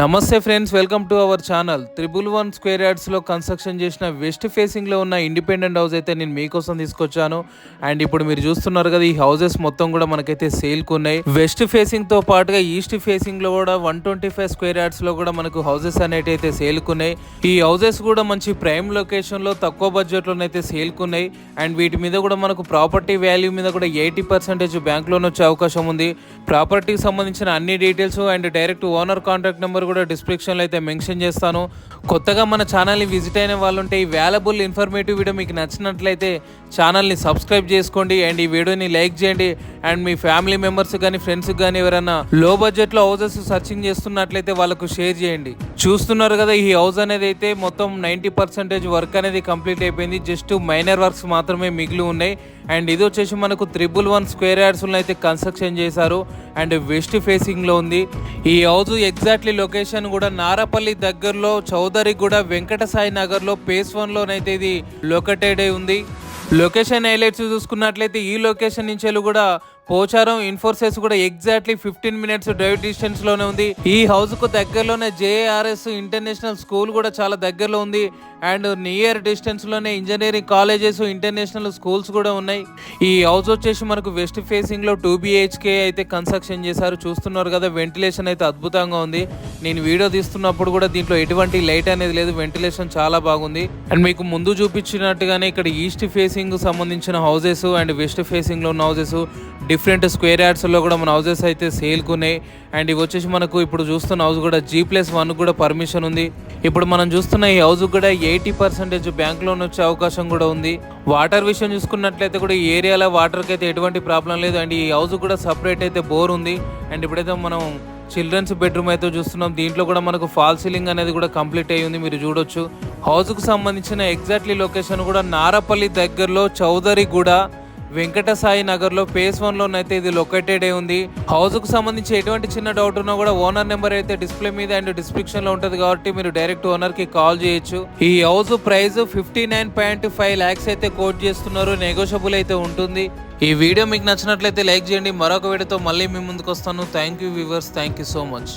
నమస్తే friends, welcome to our channel. 111 square యార్డ్స్లో construction చేసిన వెస్ట్ ఫేసింగ్లో ఉన్న ఇండిపెండెంట్ హౌస్ అయితే నేను మీకోసం తీసుకొచ్చాను. అండ్ ఇప్పుడు మీరు చూస్తున్నారు కదా, ఈ హౌసెస్ మొత్తం కూడా మనకైతే సేల్కు ఉన్నాయి. వెస్ట్ ఫేసింగ్తో పాటుగా ఈస్ట్ ఫేసింగ్లో కూడా 125 స్క్వేర్ యార్డ్స్లో కూడా మనకు హౌసెస్ అనేవి అయితే సేల్కున్నాయి. ఈ హౌసెస్ కూడా మంచి ప్రైమ్ లొకేషన్లో తక్కువ బడ్జెట్లోనైతే సేల్కున్నాయి. అండ్ వీటి మీద కూడా మనకు ప్రాపర్టీ వాల్యూ మీద కూడా 80% బ్యాంక్ లోన్ వచ్చే అవకాశం ఉంది. ప్రాపర్టీకి సంబంధించిన అన్ని details and direct owner contact number కూడా డిస్క్రిప్షన్లో అయితే మెన్షన్ చేస్తాను. కొత్తగా మన ఛానల్ని విజిట్ అయిన వాళ్ళు ఉంటే ఈ వాల్యుబుల్ ఇన్ఫర్మేటివ్ వీడియో మీకు నచ్చినట్లయితే ఛానల్ని సబ్స్క్రైబ్ చేసుకోండి అండ్ ఈ వీడియోని లైక్ చేయండి. అండ్ మీ ఫ్యామిలీ మెంబర్స్ కానీ ఫ్రెండ్స్కి కానీ ఎవరైనా లో బడ్జెట్లో హౌసెస్ సర్చింగ్ చేస్తున్నట్లయితే వాళ్ళకు షేర్ చేయండి. చూస్తున్నారు కదా, ఈ హౌస్ అనేది అయితే మొత్తం 90% వర్క్ అనేది కంప్లీట్ అయిపోయింది. జస్ట్ మైనర్ వర్క్స్ మాత్రమే మిగిలి ఉన్నాయి. అండ్ ఇది వచ్చేసి మనకు 111 స్క్వేర్ యార్డ్స్లో అయితే కన్స్ట్రక్షన్ చేశారు అండ్ వెస్ట్ ఫేసింగ్లో ఉంది. ఈ హౌస్ ఎగ్జాక్ట్లీ లొకేషన్ కూడా నారపల్లి దగ్గరలో చౌదరిగూడ వెంకటసాయి నగర్లో phase 1లోనైతే ఇది లొకేటెడ్ అయి ఉంది. లొకేషన్ హైలైట్స్ చూసుకున్నట్లయితే ఈ లొకేషన్ నుంచి కూడా పోచారం ఇన్ఫోర్సెస్ కూడా ఎగ్జాక్ట్లీ 15 మినిట్స్ డ్రైవ్ డిస్టెన్స్ లోనే ఉంది. ఈ హౌస్ కు దగ్గరలోనే JRS ఇంటర్నేషనల్ స్కూల్ కూడా చాలా దగ్గరలో ఉంది. అండ్ నియర్ డిస్టెన్స్ లోనే ఇంజనీరింగ్ కాలేజెస్, ఇంటర్నేషనల్ స్కూల్స్ కూడా ఉన్నాయి. ఈ హౌస్ వచ్చేసి మనకు వెస్ట్ ఫేసింగ్ లో 2 BHK అయితే కన్స్ట్రక్షన్ చేశారు. చూస్తున్నారు కదా, వెంటిలేషన్ అయితే అద్భుతంగా ఉంది. నేను వీడియో తీస్తున్నప్పుడు కూడా దీంట్లో ఎటువంటి లైట్ అనేది లేదు, వెంటిలేషన్ చాలా బాగుంది. అండ్ మీకు ముందు చూపించినట్టుగానే ఇక్కడ ఈస్ట్ ఫేసింగ్ సంబంధించిన హౌసెస్ అండ్ వెస్ట్ ఫేసింగ్ లో ఉన్న హౌసెస్ డిఫరెంట్ స్క్వేర్ యార్డ్స్లో కూడా మన హౌసెస్ అయితే సేల్కున్నాయి. అండ్ ఇవి వచ్చేసి మనకు ఇప్పుడు చూస్తున్న హౌస్ కూడా G+1 కూడా పర్మిషన్ ఉంది. ఇప్పుడు మనం చూస్తున్న ఈ హౌస్ కూడా 80% బ్యాంక్ లోన్ వచ్చే అవకాశం కూడా ఉంది. వాటర్ విషయం చూసుకున్నట్లయితే కూడా ఈ ఏరియాలో వాటర్కి అయితే ఎటువంటి ప్రాబ్లం లేదు. అండ్ ఈ హౌస్ కూడా సపరేట్ అయితే బోర్ ఉంది. అండ్ ఇప్పుడైతే మనం చిల్డ్రన్స్ బెడ్రూమ్ అయితే చూస్తున్నాం. దీంట్లో కూడా మనకు ఫాల్ సీలింగ్ అనేది కూడా కంప్లీట్ అయ్యి ఉంది, మీరు చూడొచ్చు. హౌస్కు సంబంధించిన ఎగ్జాక్ట్లీ లొకేషన్ కూడా నారపల్లి దగ్గరలో చౌదరిగూడ వెంకటసాయి నగర్లో phase 1లోనైతే ఇది లొకేటెడ్ అయి ఉంది. హౌస్కు సంబంధించి ఎటువంటి చిన్న డౌట్ ఉన్నా కూడా ఓనర్ నెంబర్ అయితే డిస్ప్లే మీద అండ్ డిస్క్రిప్షన్ లో ఉంటుంది కాబట్టి మీరు డైరెక్ట్ ఓనర్ కి కాల్ చేయొచ్చు. ఈ హౌస్ ప్రైస్ 59.5 lakhs అయితే కోట్ చేస్తున్నారు, నెగోషియబుల్ అయితే ఉంటుంది. ఈ వీడియో మీకు నచ్చినట్లయితే లైక్ చేయండి. మరొక వీడియోతో మళ్ళీ మీ ముందుకు వస్తాను. Thank you viewers, thank you so much.